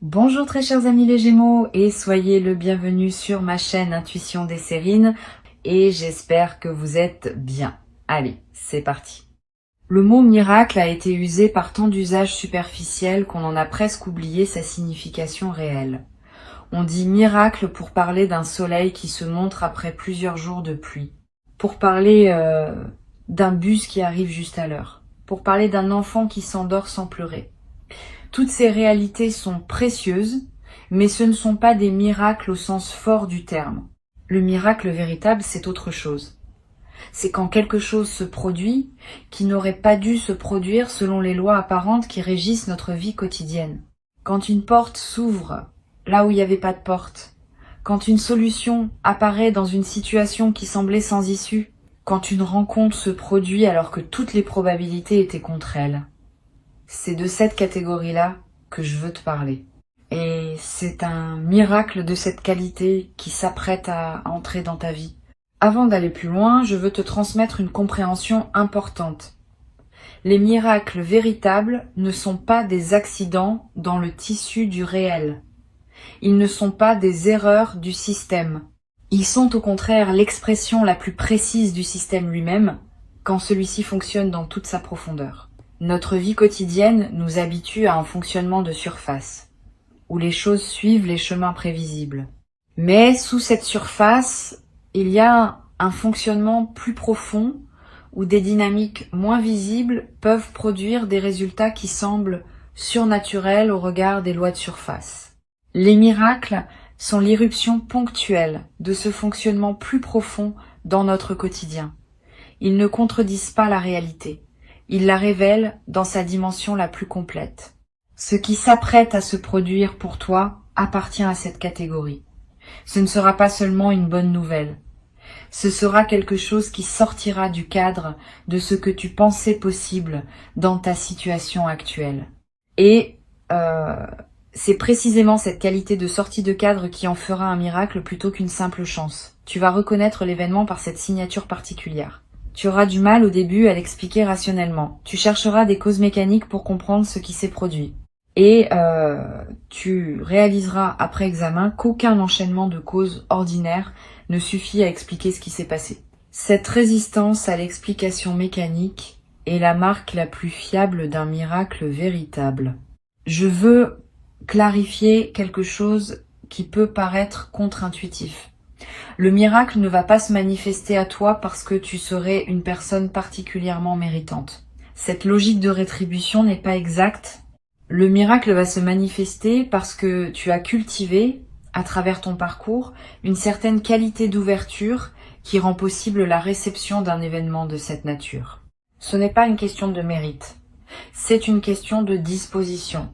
Bonjour très chers amis les Gémeaux et soyez le bienvenu sur ma chaîne Intuition des Sérines et j'espère que vous êtes bien. Allez, c'est parti. Le mot miracle a été usé par tant d'usages superficiels qu'on en a presque oublié sa signification réelle. On dit miracle pour parler d'un soleil qui se montre après plusieurs jours de pluie, pour parler d'un bus qui arrive juste à l'heure, pour parler d'un enfant qui s'endort sans pleurer. Toutes ces réalités sont précieuses, mais ce ne sont pas des miracles au sens fort du terme. Le miracle véritable, c'est autre chose. C'est quand quelque chose se produit qui n'aurait pas dû se produire selon les lois apparentes qui régissent notre vie quotidienne. Quand une porte s'ouvre là où il n'y avait pas de porte. Quand une solution apparaît dans une situation qui semblait sans issue. Quand une rencontre se produit alors que toutes les probabilités étaient contre elle. C'est de cette catégorie-là que je veux te parler. Et c'est un miracle de cette qualité qui s'apprête à entrer dans ta vie. Avant d'aller plus loin, je veux te transmettre une compréhension importante. Les miracles véritables ne sont pas des accidents dans le tissu du réel. Ils ne sont pas des erreurs du système. Ils sont au contraire l'expression la plus précise du système lui-même, quand celui-ci fonctionne dans toute sa profondeur. Notre vie quotidienne nous habitue à un fonctionnement de surface, où les choses suivent les chemins prévisibles. Mais sous cette surface, il y a un fonctionnement plus profond, où des dynamiques moins visibles peuvent produire des résultats qui semblent surnaturels au regard des lois de surface. Les miracles sont l'irruption ponctuelle de ce fonctionnement plus profond dans notre quotidien. Ils ne contredisent pas la réalité. Ils la révèlent dans sa dimension la plus complète. Ce qui s'apprête à se produire pour toi appartient à cette catégorie. Ce ne sera pas seulement une bonne nouvelle. Ce sera quelque chose qui sortira du cadre de ce que tu pensais possible dans ta situation actuelle. Et c'est précisément cette qualité de sortie de cadre qui en fera un miracle plutôt qu'une simple chance. Tu vas reconnaître l'événement par cette signature particulière. Tu auras du mal au début à l'expliquer rationnellement. Tu chercheras des causes mécaniques pour comprendre ce qui s'est produit. Et tu réaliseras après examen qu'aucun enchaînement de causes ordinaires ne suffit à expliquer ce qui s'est passé. Cette résistance à l'explication mécanique est la marque la plus fiable d'un miracle véritable. Je veux clarifier quelque chose qui peut paraître contre-intuitif. Le miracle ne va pas se manifester à toi parce que tu serais une personne particulièrement méritante. Cette logique de rétribution n'est pas exacte. Le miracle va se manifester parce que tu as cultivé, à travers ton parcours, une certaine qualité d'ouverture qui rend possible la réception d'un événement de cette nature. Ce n'est pas une question de mérite, c'est une question de disposition.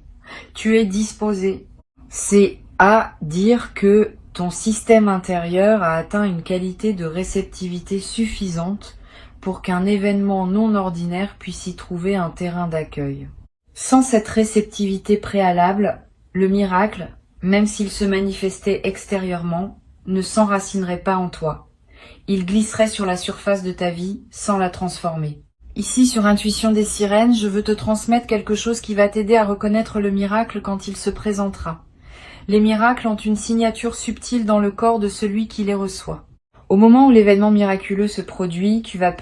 Tu es disposé. C'est à dire que ton système intérieur a atteint une qualité de réceptivité suffisante pour qu'un événement non ordinaire puisse y trouver un terrain d'accueil. Sans cette réceptivité préalable, le miracle, même s'il se manifestait extérieurement, ne s'enracinerait pas en toi. Il glisserait sur la surface de ta vie sans la transformer. Ici, sur Intuition des Sirènes, je veux te transmettre quelque chose qui va t'aider à reconnaître le miracle quand il se présentera. Les miracles ont une signature subtile dans le corps de celui qui les reçoit. Au moment où l'événement miraculeux se produit, tu vas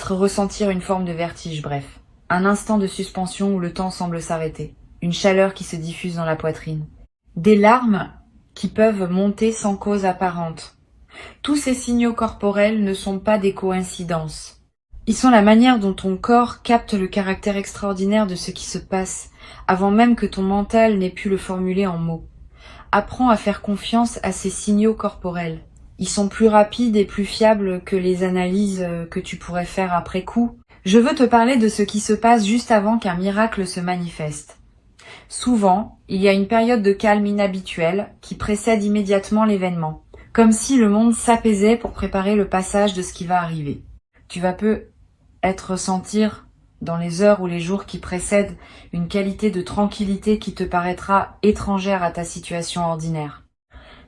ressentir une forme de vertige, bref. Un instant de suspension où le temps semble s'arrêter. Une chaleur qui se diffuse dans la poitrine. Des larmes qui peuvent monter sans cause apparente. Tous ces signaux corporels ne sont pas des coïncidences. Ils sont la manière dont ton corps capte le caractère extraordinaire de ce qui se passe, avant même que ton mental n'ait pu le formuler en mots. Apprends à faire confiance à ces signaux corporels. Ils sont plus rapides et plus fiables que les analyses que tu pourrais faire après coup. Je veux te parler de ce qui se passe juste avant qu'un miracle se manifeste. Souvent, il y a une période de calme inhabituelle qui précède immédiatement l'événement, comme si le monde s'apaisait pour préparer le passage de ce qui va arriver. Tu vas peut-être ressentir dans les heures ou les jours qui précèdent une qualité de tranquillité qui te paraîtra étrangère à ta situation ordinaire.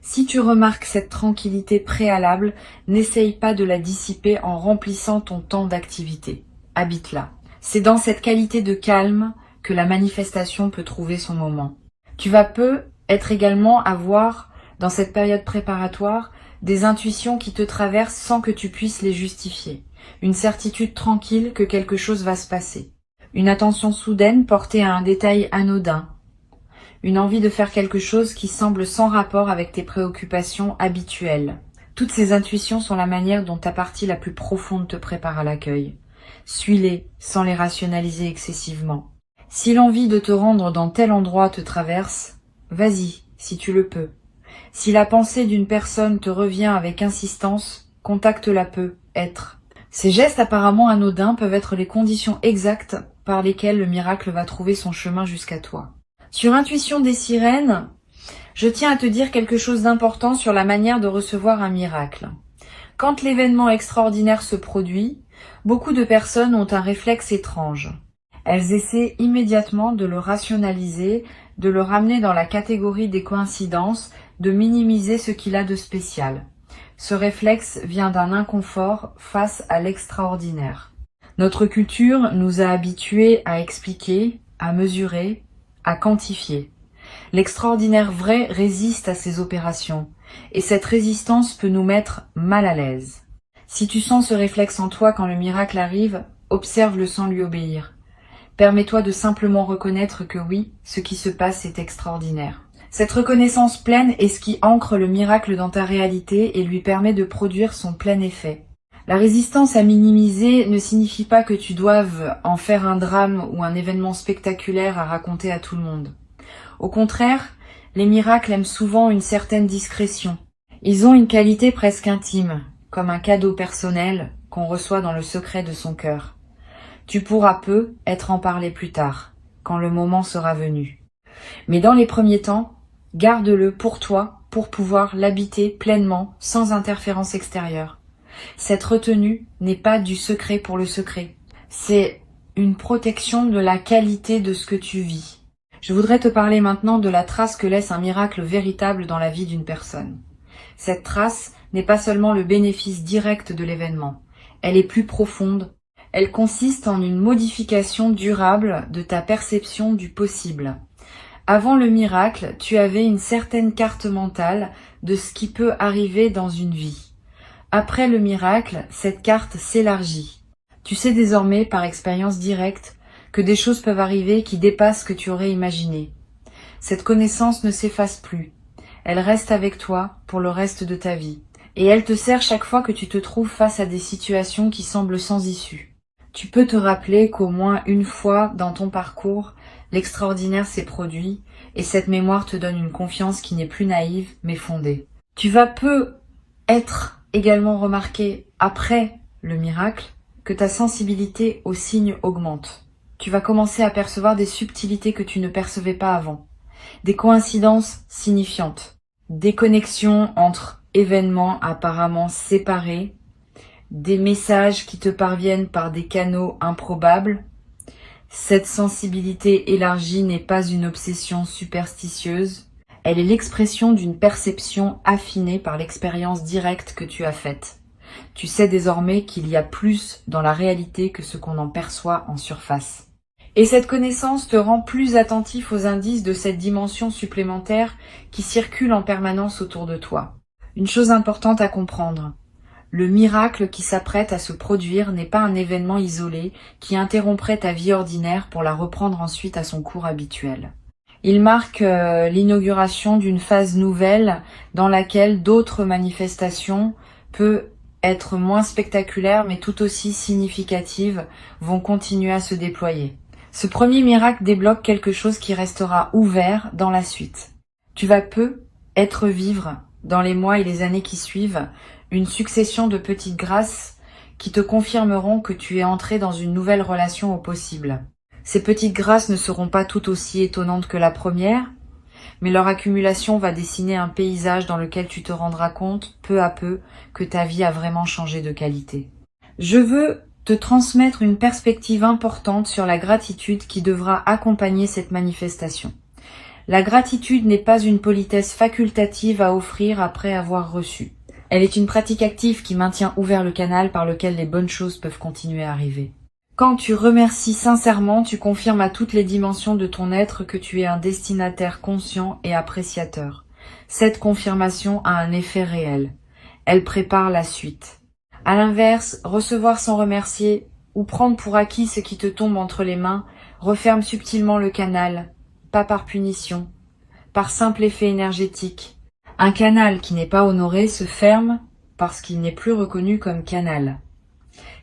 Si tu remarques cette tranquillité préalable, n'essaye pas de la dissiper en remplissant ton temps d'activité. Habite-la. C'est dans cette qualité de calme que la manifestation peut trouver son moment. Tu vas être également avoir, dans cette période préparatoire, des intuitions qui te traversent sans que tu puisses les justifier. Une certitude tranquille que quelque chose va se passer. Une attention soudaine portée à un détail anodin. Une envie de faire quelque chose qui semble sans rapport avec tes préoccupations habituelles. Toutes ces intuitions sont la manière dont ta partie la plus profonde te prépare à l'accueil. Suis-les sans les rationaliser excessivement. Si l'envie de te rendre dans tel endroit te traverse, vas-y, si tu le peux. Si la pensée d'une personne te revient avec insistance, contacte-la peu, être. Ces gestes apparemment anodins peuvent être les conditions exactes par lesquelles le miracle va trouver son chemin jusqu'à toi. Sur Intuition des sirènes, je tiens à te dire quelque chose d'important sur la manière de recevoir un miracle. Quand l'événement extraordinaire se produit, beaucoup de personnes ont un réflexe étrange. Elles essaient immédiatement de le rationaliser, de le ramener dans la catégorie des coïncidences, de minimiser ce qu'il a de spécial. Ce réflexe vient d'un inconfort face à l'extraordinaire. Notre culture nous a habitués à expliquer, à mesurer, à quantifier. L'extraordinaire vrai résiste à ces opérations, et cette résistance peut nous mettre mal à l'aise. Si tu sens ce réflexe en toi quand le miracle arrive, observe-le sans lui obéir. Permets-toi de simplement reconnaître que oui, ce qui se passe est extraordinaire. Cette reconnaissance pleine est ce qui ancre le miracle dans ta réalité et lui permet de produire son plein effet. La résistance à minimiser ne signifie pas que tu doives en faire un drame ou un événement spectaculaire à raconter à tout le monde. Au contraire, les miracles aiment souvent une certaine discrétion. Ils ont une qualité presque intime, comme un cadeau personnel qu'on reçoit dans le secret de son cœur. Tu pourras être en parler plus tard, quand le moment sera venu. Mais dans les premiers temps, garde-le pour toi, pour pouvoir l'habiter pleinement, sans interférence extérieure. Cette retenue n'est pas du secret pour le secret. C'est une protection de la qualité de ce que tu vis. Je voudrais te parler maintenant de la trace que laisse un miracle véritable dans la vie d'une personne. Cette trace n'est pas seulement le bénéfice direct de l'événement. Elle est plus profonde. Elle consiste en une modification durable de ta perception du possible. Avant le miracle, tu avais une certaine carte mentale de ce qui peut arriver dans une vie. Après le miracle, cette carte s'élargit. Tu sais désormais, par expérience directe, que des choses peuvent arriver qui dépassent ce que tu aurais imaginé. Cette connaissance ne s'efface plus. Elle reste avec toi pour le reste de ta vie. Et elle te sert chaque fois que tu te trouves face à des situations qui semblent sans issue. Tu peux te rappeler qu'au moins une fois dans ton parcours, l'extraordinaire s'est produit et cette mémoire te donne une confiance qui n'est plus naïve mais fondée. Tu vas être également remarqué après le miracle que ta sensibilité aux signes augmente. Tu vas commencer à percevoir des subtilités que tu ne percevais pas avant, des coïncidences signifiantes, des connexions entre événements apparemment séparés, des messages qui te parviennent par des canaux improbables. Cette sensibilité élargie n'est pas une obsession superstitieuse, elle est l'expression d'une perception affinée par l'expérience directe que tu as faite. Tu sais désormais qu'il y a plus dans la réalité que ce qu'on en perçoit en surface. Et cette connaissance te rend plus attentif aux indices de cette dimension supplémentaire qui circule en permanence autour de toi. Une chose importante à comprendre. Le miracle qui s'apprête à se produire n'est pas un événement isolé qui interromprait ta vie ordinaire pour la reprendre ensuite à son cours habituel. Il marque l'inauguration d'une phase nouvelle dans laquelle d'autres manifestations, peut être moins spectaculaires mais tout aussi significatives, vont continuer à se déployer. Ce premier miracle débloque quelque chose qui restera ouvert dans la suite. Tu vas vivre, dans les mois et les années qui suivent, une succession de petites grâces qui te confirmeront que tu es entré dans une nouvelle relation au possible. Ces petites grâces ne seront pas tout aussi étonnantes que la première, mais leur accumulation va dessiner un paysage dans lequel tu te rendras compte, peu à peu, que ta vie a vraiment changé de qualité. Je veux te transmettre une perspective importante sur la gratitude qui devra accompagner cette manifestation. La gratitude n'est pas une politesse facultative à offrir après avoir reçu. Elle est une pratique active qui maintient ouvert le canal par lequel les bonnes choses peuvent continuer à arriver. Quand tu remercies sincèrement, tu confirmes à toutes les dimensions de ton être que tu es un destinataire conscient et appréciateur. Cette confirmation a un effet réel. Elle prépare la suite. À l'inverse, recevoir sans remercier ou prendre pour acquis ce qui te tombe entre les mains referme subtilement le canal, pas par punition, par simple effet énergétique. Un canal qui n'est pas honoré se ferme parce qu'il n'est plus reconnu comme canal.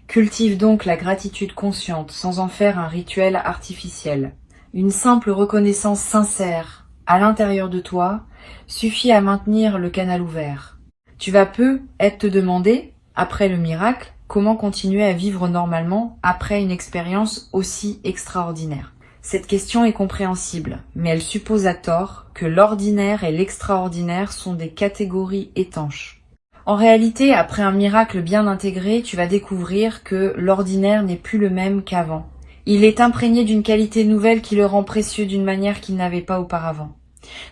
Cultive donc la gratitude consciente sans en faire un rituel artificiel. Une simple reconnaissance sincère à l'intérieur de toi suffit à maintenir le canal ouvert. Tu vas peut-être te demander, après le miracle, comment continuer à vivre normalement après une expérience aussi extraordinaire. Cette question est compréhensible, mais elle suppose à tort que l'ordinaire et l'extraordinaire sont des catégories étanches. En réalité, après un miracle bien intégré, tu vas découvrir que l'ordinaire n'est plus le même qu'avant. Il est imprégné d'une qualité nouvelle qui le rend précieux d'une manière qu'il n'avait pas auparavant.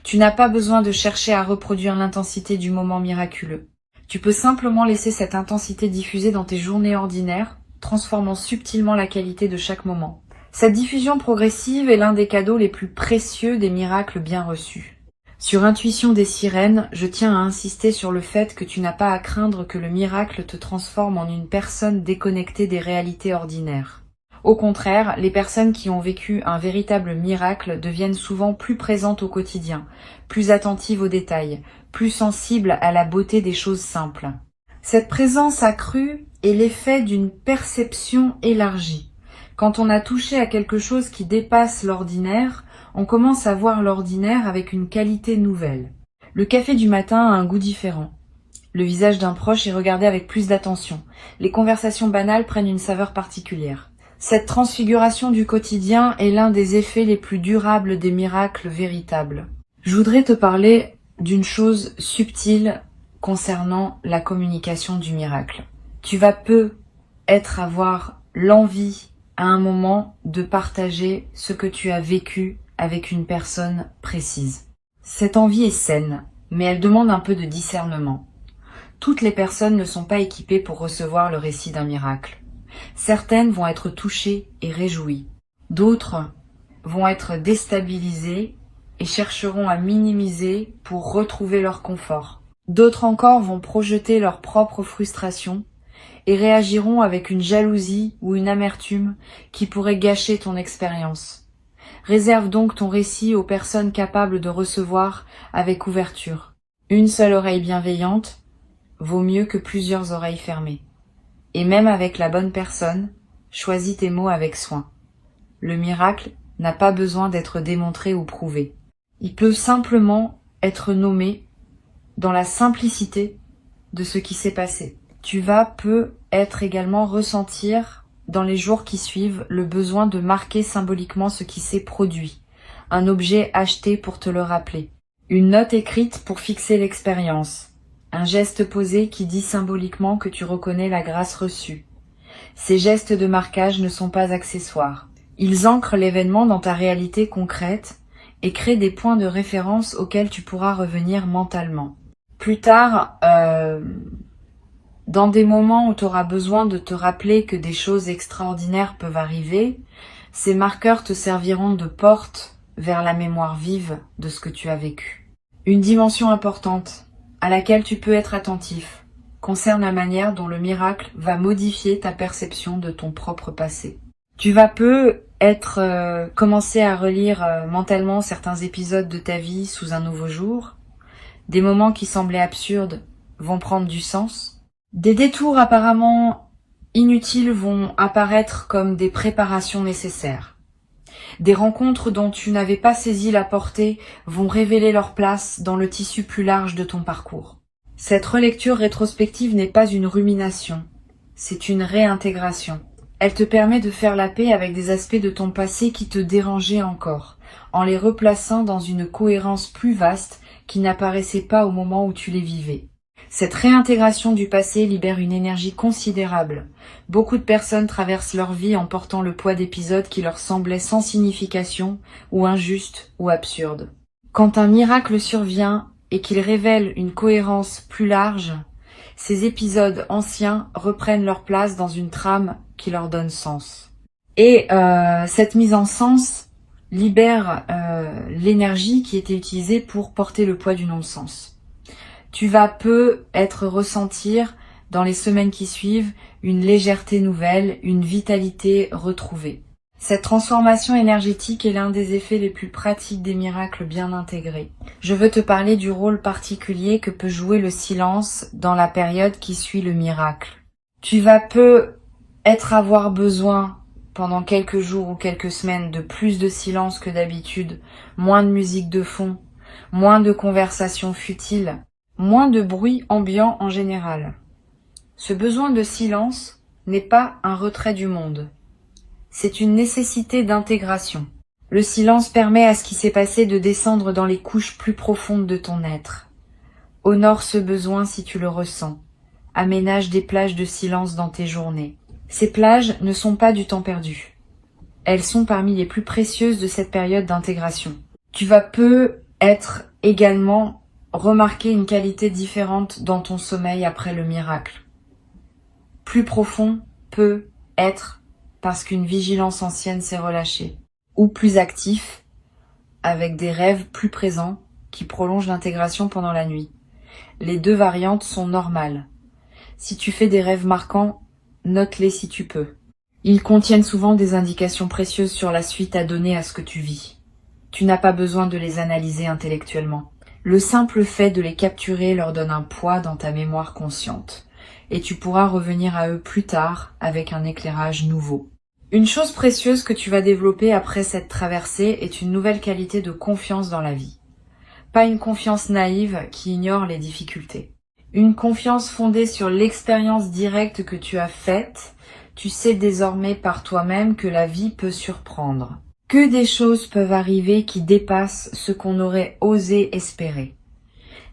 Tu n'as pas besoin de chercher à reproduire l'intensité du moment miraculeux. Tu peux simplement laisser cette intensité diffuser dans tes journées ordinaires, transformant subtilement la qualité de chaque moment. Cette diffusion progressive est l'un des cadeaux les plus précieux des miracles bien reçus. Sur Intuition des sirènes, je tiens à insister sur le fait que tu n'as pas à craindre que le miracle te transforme en une personne déconnectée des réalités ordinaires. Au contraire, les personnes qui ont vécu un véritable miracle deviennent souvent plus présentes au quotidien, plus attentives aux détails, plus sensibles à la beauté des choses simples. Cette présence accrue est l'effet d'une perception élargie. Quand on a touché à quelque chose qui dépasse l'ordinaire, on commence à voir l'ordinaire avec une qualité nouvelle. Le café du matin a un goût différent. Le visage d'un proche est regardé avec plus d'attention. Les conversations banales prennent une saveur particulière. Cette transfiguration du quotidien est l'un des effets les plus durables des miracles véritables. Je voudrais te parler d'une chose subtile concernant la communication du miracle. Tu vas peut-être avoir l'envie à un moment de partager ce que tu as vécu avec une personne précise. Cette envie est saine, mais elle demande un peu de discernement. Toutes les personnes ne sont pas équipées pour recevoir le récit d'un miracle. Certaines vont être touchées et réjouies. D'autres vont être déstabilisées et chercheront à minimiser pour retrouver leur confort. D'autres encore vont projeter leur propre frustration et réagiront avec une jalousie ou une amertume qui pourrait gâcher ton expérience. Réserve donc ton récit aux personnes capables de recevoir avec ouverture. Une seule oreille bienveillante vaut mieux que plusieurs oreilles fermées. Et même avec la bonne personne, choisis tes mots avec soin. Le miracle n'a pas besoin d'être démontré ou prouvé. Il peut simplement être nommé dans la simplicité de ce qui s'est passé. Tu vas peut-être également ressentir dans les jours qui suivent le besoin de marquer symboliquement ce qui s'est produit, un objet acheté pour te le rappeler, une note écrite pour fixer l'expérience, un geste posé qui dit symboliquement que tu reconnais la grâce reçue. Ces gestes de marquage ne sont pas accessoires. Ils ancrent l'événement dans ta réalité concrète et créent des points de référence auxquels tu pourras revenir mentalement. Plus tard, dans des moments où tu auras besoin de te rappeler que des choses extraordinaires peuvent arriver, ces marqueurs te serviront de porte vers la mémoire vive de ce que tu as vécu. Une dimension importante à laquelle tu peux être attentif concerne la manière dont le miracle va modifier ta perception de ton propre passé. Tu vas peut-être commencer à relire mentalement certains épisodes de ta vie sous un nouveau jour. Des moments qui semblaient absurdes vont prendre du sens. Des détours apparemment inutiles vont apparaître comme des préparations nécessaires. Des rencontres dont tu n'avais pas saisi la portée vont révéler leur place dans le tissu plus large de ton parcours. Cette relecture rétrospective n'est pas une rumination, c'est une réintégration. Elle te permet de faire la paix avec des aspects de ton passé qui te dérangeaient encore, en les replaçant dans une cohérence plus vaste qui n'apparaissait pas au moment où tu les vivais. Cette réintégration du passé libère une énergie considérable. Beaucoup de personnes traversent leur vie en portant le poids d'épisodes qui leur semblaient sans signification, ou injustes, ou absurdes. Quand un miracle survient et qu'il révèle une cohérence plus large, ces épisodes anciens reprennent leur place dans une trame qui leur donne sens. Et cette mise en sens libère l'énergie qui était utilisée pour porter le poids du non-sens. Tu vas peut-être ressentir dans les semaines qui suivent une légèreté nouvelle, une vitalité retrouvée. Cette transformation énergétique est l'un des effets les plus pratiques des miracles bien intégrés. Je veux te parler du rôle particulier que peut jouer le silence dans la période qui suit le miracle. Tu vas peut-être avoir besoin pendant quelques jours ou quelques semaines de plus de silence que d'habitude, moins de musique de fond, moins de conversations futiles, moins de bruit ambiant en général. Ce besoin de silence n'est pas un retrait du monde. C'est une nécessité d'intégration. Le silence permet à ce qui s'est passé de descendre dans les couches plus profondes de ton être. Honore ce besoin si tu le ressens. Aménage des plages de silence dans tes journées. Ces plages ne sont pas du temps perdu. Elles sont parmi les plus précieuses de cette période d'intégration. Tu vas peut-être également remarquer une qualité différente dans ton sommeil après le miracle. Plus profond peut être parce qu'une vigilance ancienne s'est relâchée, ou plus actif, avec des rêves plus présents qui prolongent l'intégration pendant la nuit. Les deux variantes sont normales. Si tu fais des rêves marquants, note-les si tu peux. Ils contiennent souvent des indications précieuses sur la suite à donner à ce que tu vis. Tu n'as pas besoin de les analyser intellectuellement. Le simple fait de les capturer leur donne un poids dans ta mémoire consciente. Et tu pourras revenir à eux plus tard avec un éclairage nouveau. Une chose précieuse que tu vas développer après cette traversée est une nouvelle qualité de confiance dans la vie. Pas une confiance naïve qui ignore les difficultés. Une confiance fondée sur l'expérience directe que tu as faite. Tu sais désormais par toi-même que la vie peut surprendre. Que des choses peuvent arriver qui dépassent ce qu'on aurait osé espérer.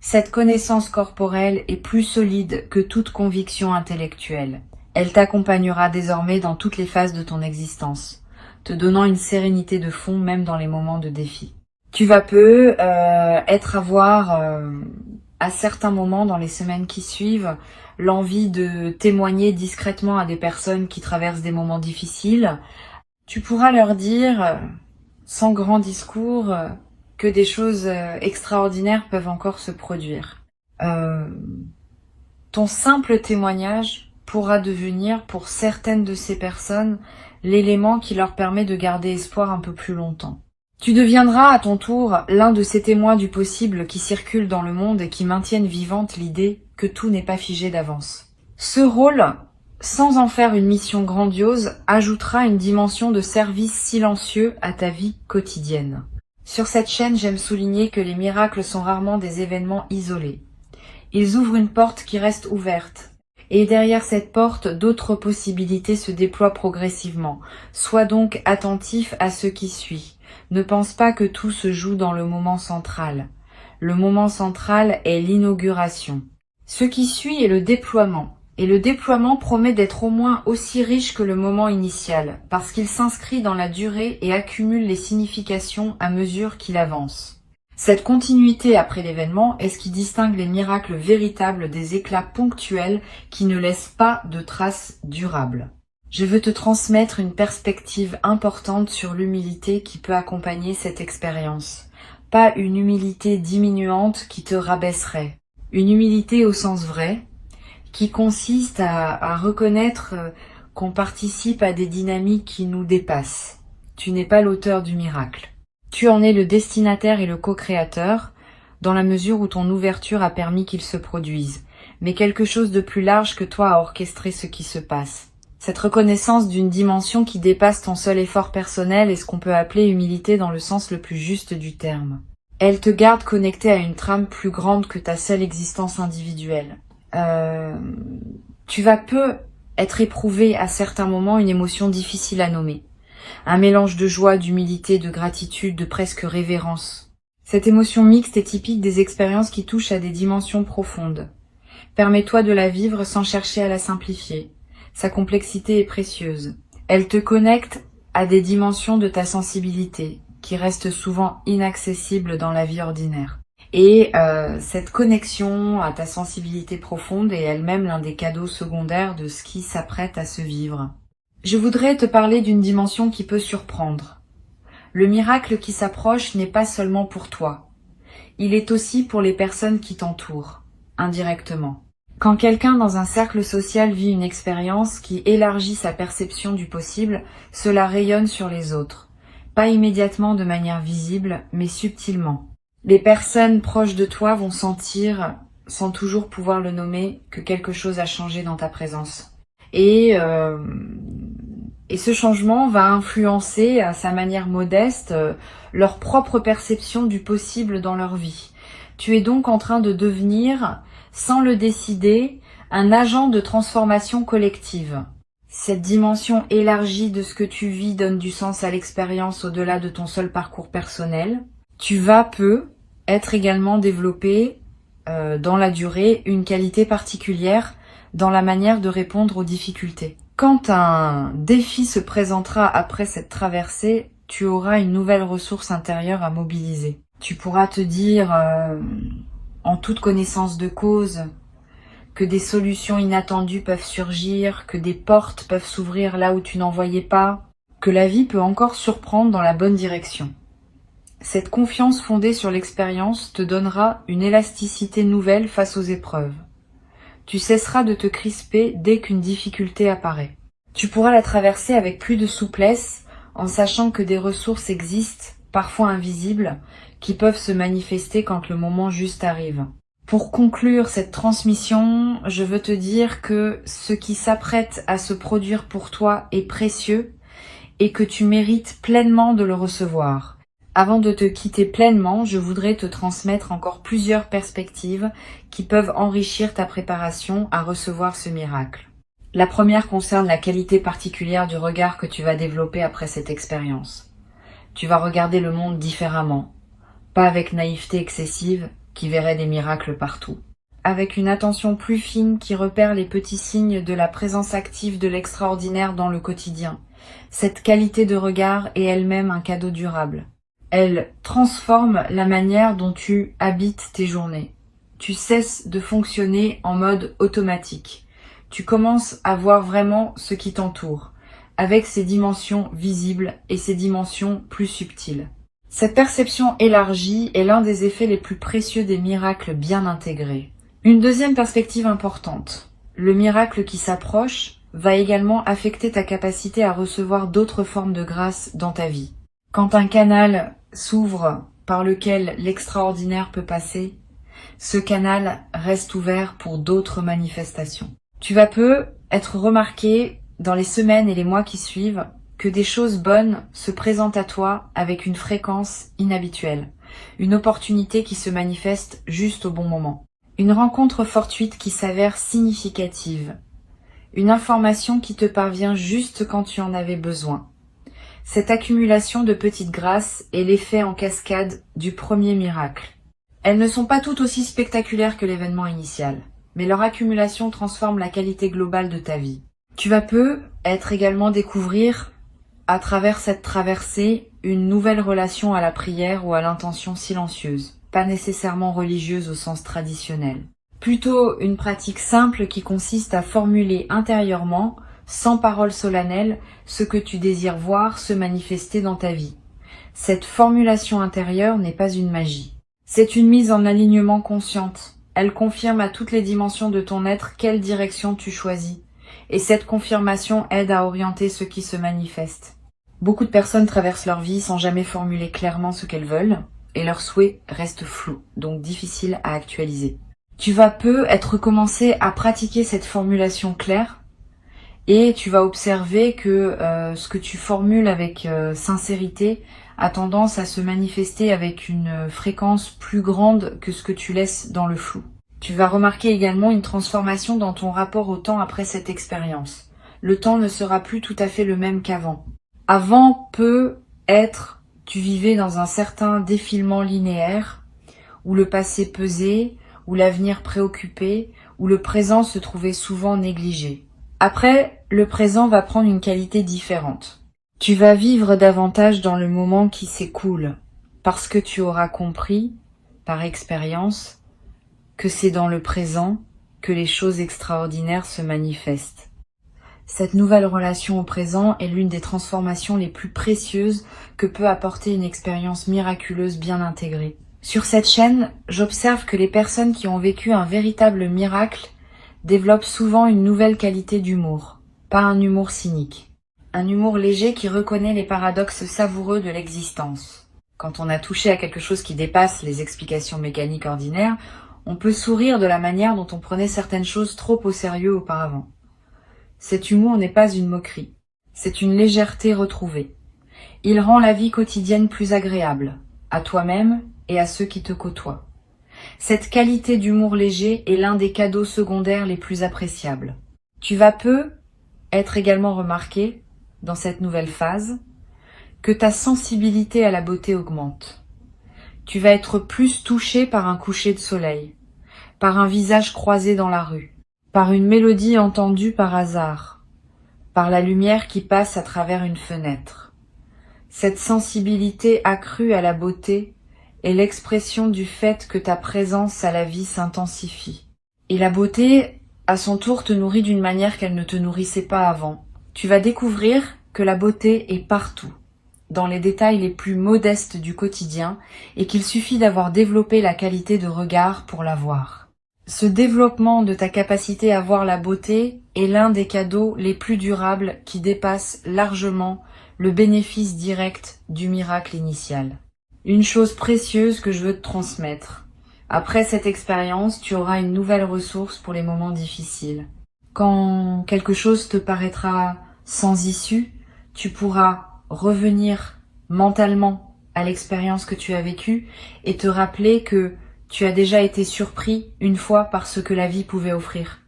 Cette connaissance corporelle est plus solide que toute conviction intellectuelle. Elle t'accompagnera désormais dans toutes les phases de ton existence, te donnant une sérénité de fond même dans les moments de défi. Tu vas peut-être avoir, à certains moments dans les semaines qui suivent, l'envie de témoigner discrètement à des personnes qui traversent des moments difficiles. Tu pourras leur dire, sans grand discours, que des choses extraordinaires peuvent encore se produire. Ton simple témoignage pourra devenir, pour certaines de ces personnes, l'élément qui leur permet de garder espoir un peu plus longtemps. Tu deviendras à ton tour l'un de ces témoins du possible qui circulent dans le monde et qui maintiennent vivante l'idée que tout n'est pas figé d'avance. Ce rôle, sans en faire une mission grandiose, ajoutera une dimension de service silencieux à ta vie quotidienne. Sur cette chaîne, j'aime souligner que les miracles sont rarement des événements isolés. Ils ouvrent une porte qui reste ouverte. Et derrière cette porte, d'autres possibilités se déploient progressivement. Sois donc attentif à ce qui suit. Ne pense pas que tout se joue dans le moment central. Le moment central est l'inauguration. Ce qui suit est le déploiement. Et le déploiement promet d'être au moins aussi riche que le moment initial, parce qu'il s'inscrit dans la durée et accumule les significations à mesure qu'il avance. Cette continuité après l'événement est ce qui distingue les miracles véritables des éclats ponctuels qui ne laissent pas de traces durables. Je veux te transmettre une perspective importante sur l'humilité qui peut accompagner cette expérience. Pas une humilité diminuante qui te rabaisserait. Une humilité au sens vrai, qui consiste à reconnaître qu'on participe à des dynamiques qui nous dépassent. Tu n'es pas l'auteur du miracle. Tu en es le destinataire et le co-créateur, dans la mesure où ton ouverture a permis qu'il se produise. Mais quelque chose de plus large que toi a orchestré ce qui se passe. Cette reconnaissance d'une dimension qui dépasse ton seul effort personnel est ce qu'on peut appeler humilité dans le sens le plus juste du terme. Elle te garde connecté à une trame plus grande que ta seule existence individuelle. Tu vas être éprouvé à certains moments une émotion difficile à nommer. Un mélange de joie, d'humilité, de gratitude, de presque révérence. Cette émotion mixte est typique des expériences qui touchent à des dimensions profondes. Permets-toi de la vivre sans chercher à la simplifier. Sa complexité est précieuse. Elle te connecte à des dimensions de ta sensibilité, qui restent souvent inaccessibles dans la vie ordinaire. Et cette connexion à ta sensibilité profonde est elle-même l'un des cadeaux secondaires de ce qui s'apprête à se vivre. Je voudrais te parler d'une dimension qui peut surprendre. Le miracle qui s'approche n'est pas seulement pour toi. Il est aussi pour les personnes qui t'entourent, indirectement. Quand quelqu'un dans un cercle social vit une expérience qui élargit sa perception du possible, cela rayonne sur les autres. Pas immédiatement de manière visible, mais subtilement. Les personnes proches de toi vont sentir, sans toujours pouvoir le nommer, que quelque chose a changé dans ta présence. Et ce changement va influencer, à sa manière modeste, leur propre perception du possible dans leur vie. Tu es donc en train de devenir, sans le décider, un agent de transformation collective. Cette dimension élargie de ce que tu vis donne du sens à l'expérience au-delà de ton seul parcours personnel. Tu vas être également développé dans la durée une qualité particulière dans la manière de répondre aux difficultés. Quand un défi se présentera après cette traversée, tu auras une nouvelle ressource intérieure à mobiliser. Tu pourras te dire, en toute connaissance de cause, que des solutions inattendues peuvent surgir, que des portes peuvent s'ouvrir là où tu n'en voyais pas, que la vie peut encore surprendre dans la bonne direction. Cette confiance fondée sur l'expérience te donnera une élasticité nouvelle face aux épreuves. Tu cesseras de te crisper dès qu'une difficulté apparaît. Tu pourras la traverser avec plus de souplesse en sachant que des ressources existent, parfois invisibles, qui peuvent se manifester quand le moment juste arrive. Pour conclure cette transmission, je veux te dire que ce qui s'apprête à se produire pour toi est précieux et que tu mérites pleinement de le recevoir. Avant de te quitter pleinement, je voudrais te transmettre encore plusieurs perspectives qui peuvent enrichir ta préparation à recevoir ce miracle. La première concerne la qualité particulière du regard que tu vas développer après cette expérience. Tu vas regarder le monde différemment, pas avec naïveté excessive qui verrait des miracles partout, avec une attention plus fine qui repère les petits signes de la présence active de l'extraordinaire dans le quotidien. Cette qualité de regard est elle-même un cadeau durable. Elle transforme la manière dont tu habites tes journées. Tu cesses de fonctionner en mode automatique. Tu commences à voir vraiment ce qui t'entoure, avec ses dimensions visibles et ses dimensions plus subtiles. Cette perception élargie est l'un des effets les plus précieux des miracles bien intégrés. Une deuxième perspective importante. Le miracle qui s'approche va également affecter ta capacité à recevoir d'autres formes de grâce dans ta vie. Quand un canal s'ouvre par lequel l'extraordinaire peut passer, ce canal reste ouvert pour d'autres manifestations. Tu vas être remarqué dans les semaines et les mois qui suivent que des choses bonnes se présentent à toi avec une fréquence inhabituelle, une opportunité qui se manifeste juste au bon moment, une rencontre fortuite qui s'avère significative, une information qui te parvient juste quand tu en avais besoin. Cette accumulation de petites grâces est l'effet en cascade du premier miracle. Elles ne sont pas toutes aussi spectaculaires que l'événement initial, mais leur accumulation transforme la qualité globale de ta vie. Tu vas être également découvrir, à travers cette traversée, une nouvelle relation à la prière ou à l'intention silencieuse, pas nécessairement religieuse au sens traditionnel. Plutôt une pratique simple qui consiste à formuler intérieurement, sans parole solennelle, ce que tu désires voir se manifester dans ta vie. Cette formulation intérieure n'est pas une magie. C'est une mise en alignement consciente. Elle confirme à toutes les dimensions de ton être quelle direction tu choisis. Et cette confirmation aide à orienter ce qui se manifeste. Beaucoup de personnes traversent leur vie sans jamais formuler clairement ce qu'elles veulent, et leurs souhaits restent flous, donc difficiles à actualiser. Tu vas être commencé à pratiquer cette formulation claire, et tu vas observer que ce que tu formules avec sincérité a tendance à se manifester avec une fréquence plus grande que ce que tu laisses dans le flou. Tu vas remarquer également une transformation dans ton rapport au temps après cette expérience. Le temps ne sera plus tout à fait le même qu'avant. Avant tu vivais dans un certain défilement linéaire, où le passé pesait, où l'avenir préoccupait, où le présent se trouvait souvent négligé. Après, le présent va prendre une qualité différente. Tu vas vivre davantage dans le moment qui s'écoule, parce que tu auras compris, par expérience, que c'est dans le présent que les choses extraordinaires se manifestent. Cette nouvelle relation au présent est l'une des transformations les plus précieuses que peut apporter une expérience miraculeuse bien intégrée. Sur cette chaîne, j'observe que les personnes qui ont vécu un véritable miracle développent souvent une nouvelle qualité d'humour, pas un humour cynique. Un humour léger qui reconnaît les paradoxes savoureux de l'existence. Quand on a touché à quelque chose qui dépasse les explications mécaniques ordinaires, on peut sourire de la manière dont on prenait certaines choses trop au sérieux auparavant. Cet humour n'est pas une moquerie, c'est une légèreté retrouvée. Il rend la vie quotidienne plus agréable, à toi-même et à ceux qui te côtoient. Cette qualité d'humour léger est l'un des cadeaux secondaires les plus appréciables. Tu vas peu être également remarqué, dans cette nouvelle phase, que ta sensibilité à la beauté augmente. Tu vas être plus touché par un coucher de soleil, par un visage croisé dans la rue, par une mélodie entendue par hasard, par la lumière qui passe à travers une fenêtre. Cette sensibilité accrue à la beauté est l'expression du fait que ta présence à la vie s'intensifie. Et la beauté, à son tour, te nourrit d'une manière qu'elle ne te nourrissait pas avant. Tu vas découvrir que la beauté est partout, dans les détails les plus modestes du quotidien, et qu'il suffit d'avoir développé la qualité de regard pour la voir. Ce développement de ta capacité à voir la beauté est l'un des cadeaux les plus durables qui dépassent largement le bénéfice direct du miracle initial. Une chose précieuse que je veux te transmettre. Après cette expérience, tu auras une nouvelle ressource pour les moments difficiles. Quand quelque chose te paraîtra sans issue, tu pourras revenir mentalement à l'expérience que tu as vécue et te rappeler que tu as déjà été surpris une fois par ce que la vie pouvait offrir.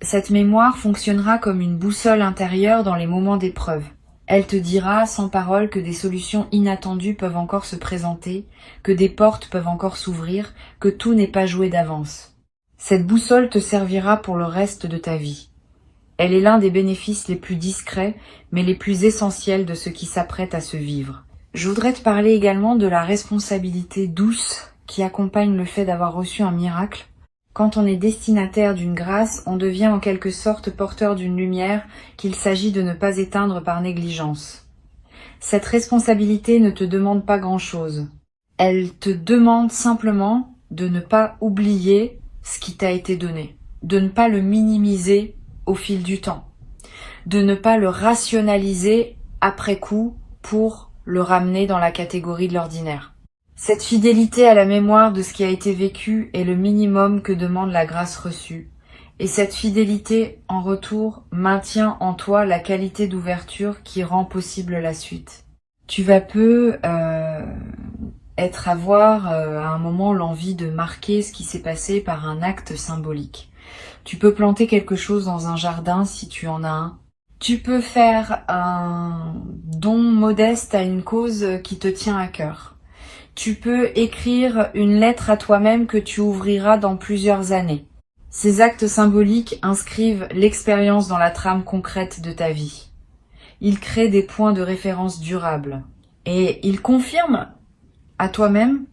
Cette mémoire fonctionnera comme une boussole intérieure dans les moments d'épreuve. Elle te dira sans parole que des solutions inattendues peuvent encore se présenter, que des portes peuvent encore s'ouvrir, que tout n'est pas joué d'avance. Cette boussole te servira pour le reste de ta vie. Elle est l'un des bénéfices les plus discrets, mais les plus essentiels de ce qui s'apprête à se vivre. Je voudrais te parler également de la responsabilité douce qui accompagne le fait d'avoir reçu un miracle. Quand on est destinataire d'une grâce, on devient en quelque sorte porteur d'une lumière qu'il s'agit de ne pas éteindre par négligence. Cette responsabilité ne te demande pas grand-chose. Elle te demande simplement de ne pas oublier ce qui t'a été donné, de ne pas le minimiser au fil du temps, de ne pas le rationaliser après coup pour le ramener dans la catégorie de l'ordinaire. Cette fidélité à la mémoire de ce qui a été vécu est le minimum que demande la grâce reçue. Et cette fidélité, en retour, maintient en toi la qualité d'ouverture qui rend possible la suite. Tu vas peu avoir à un moment l'envie de marquer ce qui s'est passé par un acte symbolique. Tu peux planter quelque chose dans un jardin si tu en as un. Tu peux faire un don modeste à une cause qui te tient à cœur. Tu peux écrire une lettre à toi-même que tu ouvriras dans plusieurs années. Ces actes symboliques inscrivent l'expérience dans la trame concrète de ta vie. Ils créent des points de référence durables. Et ils confirment à toi-même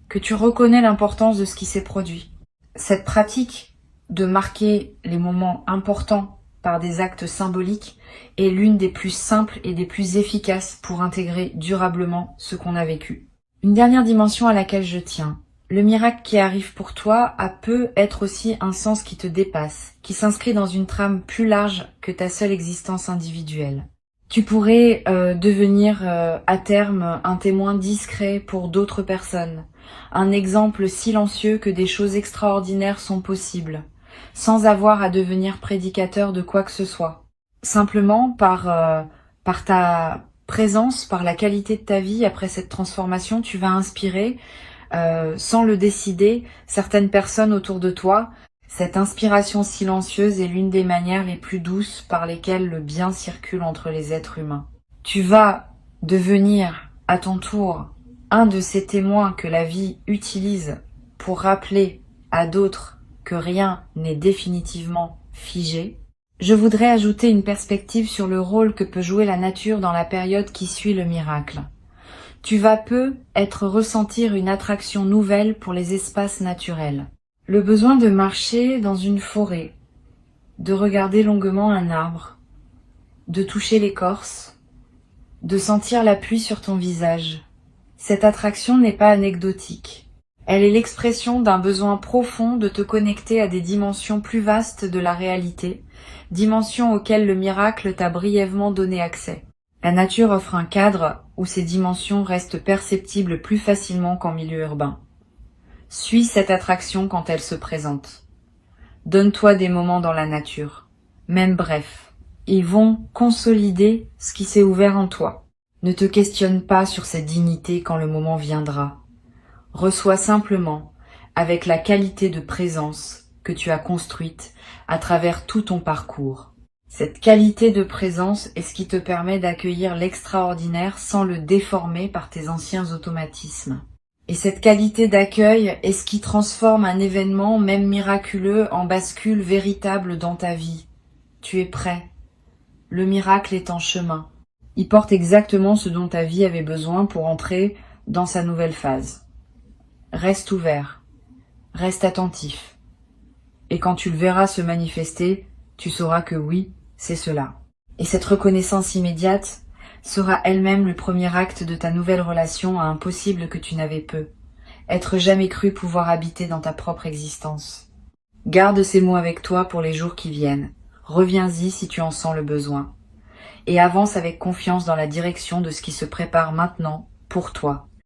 que tu reconnais l'importance de ce qui s'est produit. Cette pratique de marquer les moments importants par des actes symboliques est l'une des plus simples et des plus efficaces pour intégrer durablement ce qu'on a vécu. Une dernière dimension à laquelle je tiens. Le miracle qui arrive pour toi peut être aussi un sens qui te dépasse, qui s'inscrit dans une trame plus large que ta seule existence individuelle. Tu pourrais devenir à terme un témoin discret pour d'autres personnes, un exemple silencieux que des choses extraordinaires sont possibles, sans avoir à devenir prédicateur de quoi que ce soit. Simplement par ta présence, par la qualité de ta vie après cette transformation, tu vas inspirer, sans le décider, certaines personnes autour de toi. Cette inspiration silencieuse est l'une des manières les plus douces par lesquelles le bien circule entre les êtres humains. Tu vas devenir, à ton tour, un de ces témoins que la vie utilise pour rappeler à d'autres que rien n'est définitivement figé. Je voudrais ajouter une perspective sur le rôle que peut jouer la nature dans la période qui suit le miracle. Tu vas peu ressentir une attraction nouvelle pour les espaces naturels. Le besoin de marcher dans une forêt, de regarder longuement un arbre, de toucher l'écorce, de sentir la pluie sur ton visage. Cette attraction n'est pas anecdotique. Elle est l'expression d'un besoin profond de te connecter à des dimensions plus vastes de la réalité, dimensions auxquelles le miracle t'a brièvement donné accès. La nature offre un cadre où ces dimensions restent perceptibles plus facilement qu'en milieu urbain. Suis cette attraction quand elle se présente. Donne-toi des moments dans la nature, même brefs. Ils vont consolider ce qui s'est ouvert en toi. Ne te questionne pas sur cette dignité quand le moment viendra. Reçois simplement, avec la qualité de présence que tu as construite à travers tout ton parcours. Cette qualité de présence est ce qui te permet d'accueillir l'extraordinaire sans le déformer par tes anciens automatismes. Et cette qualité d'accueil est ce qui transforme un événement, même miraculeux, en bascule véritable dans ta vie. Tu es prêt. Le miracle est en chemin. Il porte exactement ce dont ta vie avait besoin pour entrer dans sa nouvelle phase. Reste ouvert. Reste attentif. Et quand tu le verras se manifester, tu sauras que oui, c'est cela. Et cette reconnaissance immédiate sera elle-même le premier acte de ta nouvelle relation à un possible que tu n'avais peu. Être jamais cru pouvoir habiter dans ta propre existence. Garde ces mots avec toi pour les jours qui viennent. Reviens-y si tu en sens le besoin. Et avance avec confiance dans la direction de ce qui se prépare maintenant pour toi.